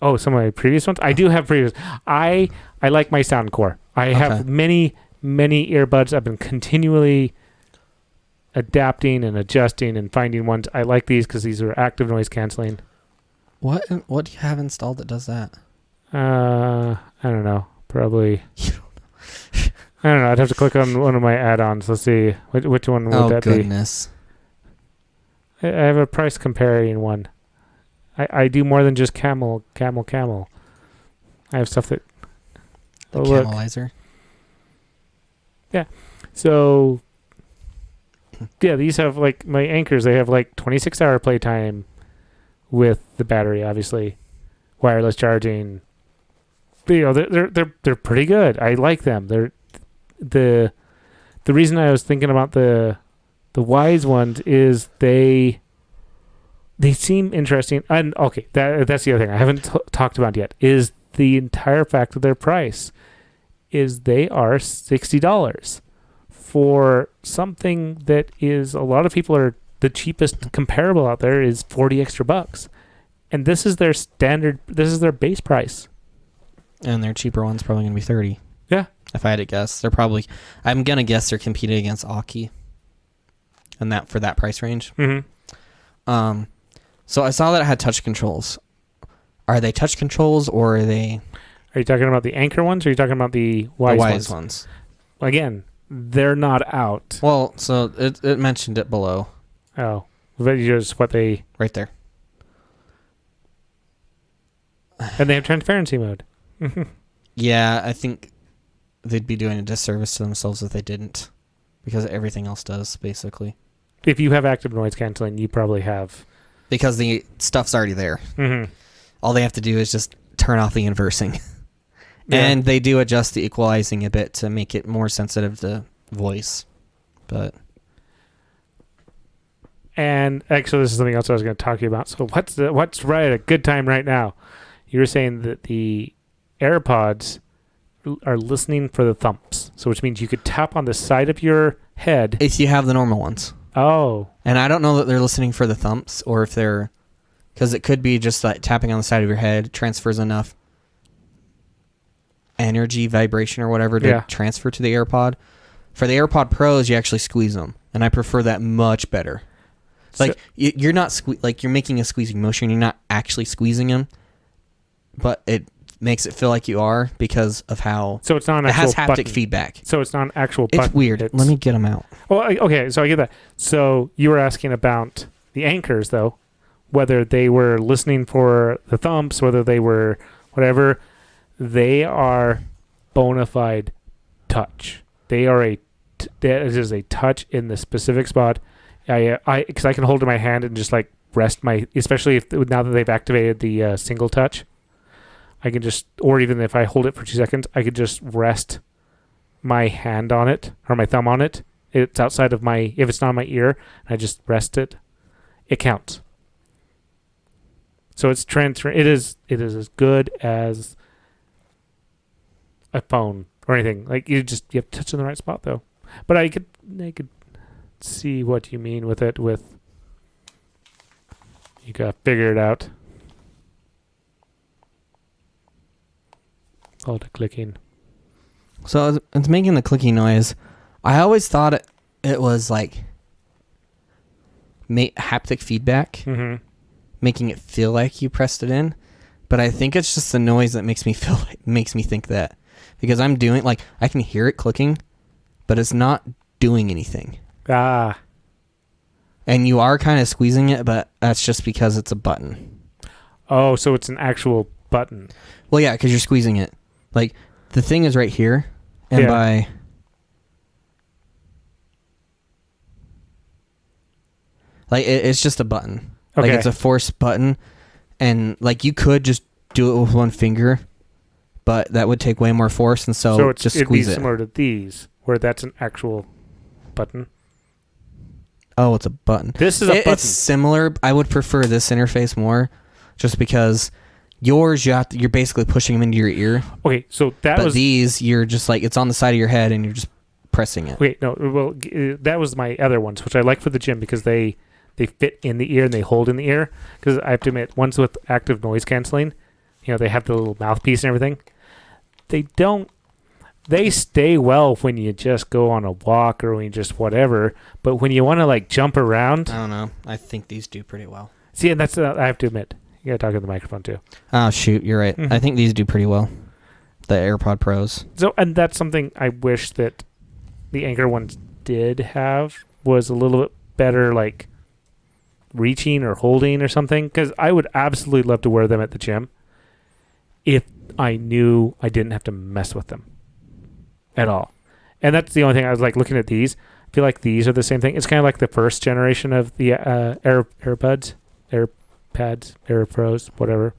Oh, some of my previous ones? I do have previous. I like my Soundcore. I have many earbuds. I've been continually adapting and adjusting and finding ones. I like these because these are active noise canceling. What do you have installed that does that? I don't know. Probably... I don't know. I'd have to click on one of my add-ons. Let's see. Which one would that be? Oh, goodness. I have a price comparing one. I do more than just camel. I have stuff that... The Camelizer? Yeah. So, yeah, these have, like, my Anchors, they have, like, 26-hour playtime with the battery, obviously. Wireless charging. But, you know, they're pretty good. I like them. They're... The reason I was thinking about the Wyze ones is they seem interesting. And okay, that's the other thing I haven't talked about yet is the entire fact of their price is they are $60 for something that is a lot of people are the cheapest comparable out there is $40 extra, and this is their standard. This is their base price, and their cheaper one's probably going to be $30. Yeah. If I had to guess, I'm going to guess they're competing against Aki. And that for that price range. Mm-hmm. So I saw that it had touch controls. Are they touch controls or are they... Are you talking about the Anchor ones or are you talking about the Wyze ones? Again, they're not out. Well, so it mentioned it below. Oh. But just what they... Right there. And they have transparency mode. Yeah, I think... They'd be doing a disservice to themselves if they didn't, because everything else does, basically. If you have active noise canceling, you probably have. Because the stuff's already there. Mm-hmm. All they have to do is just turn off the inversing. And they do adjust the equalizing a bit to make it more sensitive to voice. But and actually, this is something else I was going to talk to you about. So what's right a good time right now? You were saying that the AirPods are listening for the thumps, so which means you could tap on the side of your head if you have the normal ones. Oh. And I don't know that they're listening for the thumps, or if they're, because it could be just like tapping on the side of your head transfers enough energy, vibration, or whatever to transfer to the AirPod. For the AirPod Pros, you actually squeeze them, and I prefer that much better. Like, you're not like you're making a squeezing motion. You're not actually squeezing them, but it makes it feel like you are because of how. So it's not an actual it has haptic button. feedback. So it's not an actual button. It's weird. Let me get them out. Well, okay, so I get that. So you were asking about the anchors, though, whether they were listening for the thumps, whether they were whatever. They are bona fide touch. They are that is a touch in the specific spot. Because I can hold it in my hand and just like rest my, especially now that they've activated the single touch, I can just, or even if I hold it for 2 seconds, I could just rest my hand on it or my thumb on it. It's outside of my, if it's not on my ear, I just rest it. It counts. So it's it is as good as a phone or anything. Like you have to touch in the right spot though. But I could see what you mean with it. You gotta figure it out. Oh, the clicking. So it's making the clicking noise. I always thought it was like haptic feedback, making it feel like you pressed it in. But I think it's just the noise that makes me think that, because I'm doing like I can hear it clicking, but it's not doing anything. Ah. And you are kind of squeezing it, but that's just because it's a button. Oh, so it's an actual button. Well, yeah, because you're squeezing it. Like, the thing is right here, and by... Like, it's just a button. Okay. Like, it's a force button, and, like, you could just do it with one finger, but that would take way more force, and so just squeeze it. It'd be similar to these, where that's an actual button. Oh, it's a button. This is a button. It's similar. I would prefer this interface more, just because yours you're basically pushing them into your ear. Okay, so but these you're just like it's on the side of your head and you're just pressing it. Wait, no. Well, that was my other ones, which I like for the gym because they fit in the ear and they hold in the ear. Because I have to admit, ones with active noise canceling, they have the little mouthpiece and everything. They don't. They stay well when you just go on a walk or when you just whatever. But when you want to like jump around, I don't know. I think these do pretty well. See, and that's I have to admit. You gotta talk to the microphone too. Oh shoot, you're right. I think these do pretty well. The AirPod Pros. So, and that's something I wish that the Anchor ones did have was a little bit better, like reaching or holding or something. Because I would absolutely love to wear them at the gym if I knew I didn't have to mess with them at all. And that's the only thing I was like looking at these. I feel like these are the same thing. It's kind of like the first generation of the AirPods, AirPads, AirPros, whatever.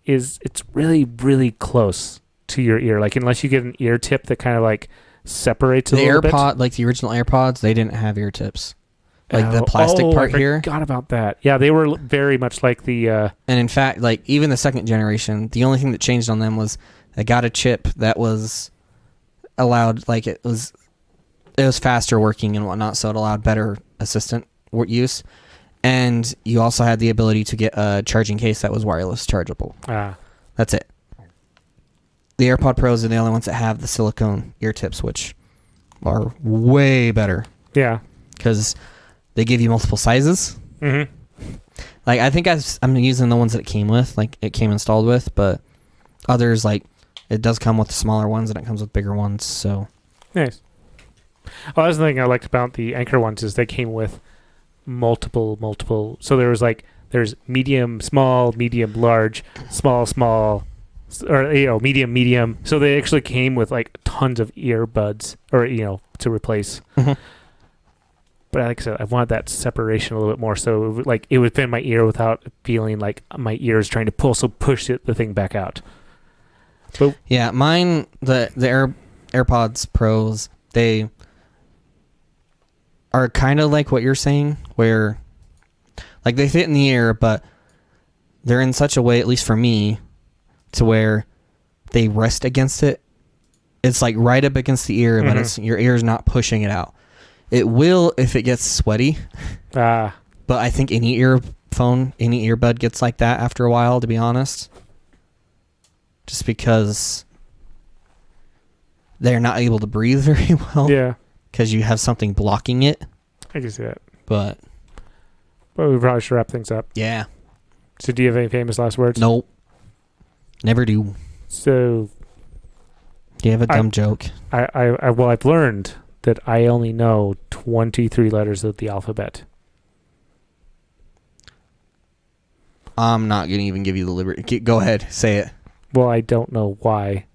It's really, really close to your ear. Like unless you get an ear tip that kind of like separates a little bit. Like the original AirPods, they didn't have ear tips. Like the plastic part here. I forgot about that. Yeah, they were very much like the... And in fact, like even the second generation, the only thing that changed on them was they got a chip that was allowed, like it was faster working and whatnot, so it allowed better assistant use. And you also had the ability to get a charging case that was wireless chargeable. That's it. The AirPod Pros are the only ones that have the silicone ear tips, which are way better. Yeah. Because they give you multiple sizes. Like, I think I'm using the ones that it came with, like it came installed with, but others, like, it does come with the smaller ones and it comes with bigger ones, so. Nice. Well, that's the thing I liked about the Anchor ones is they came with multiple. So there was like, there's medium, small, medium, large, small, or, medium. So they actually came with like tons of earbuds or, to replace. But like I said, I want that separation a little bit more, so it would fit in my ear without feeling like my ear is trying to push the thing back out. But yeah, mine, the AirPods Pros, they are kind of like what you're saying, where like they fit in the ear, but they're in such a way, at least for me, to where they rest against it. It's like right up against the ear, but it's your ear's not pushing it out. It will if it gets sweaty. But I think any earbud gets like that after a while, to be honest. Just because they're not able to breathe very well. Yeah. Because you have something blocking it. I can see that. But we probably should wrap things up. Yeah. So do you have any famous last words? Nope. Never do. So do you have a dumb joke? I've learned that I only know 23 letters of the alphabet. I'm not going to even give you the liberty. Go ahead. Say it. Well, I don't know why.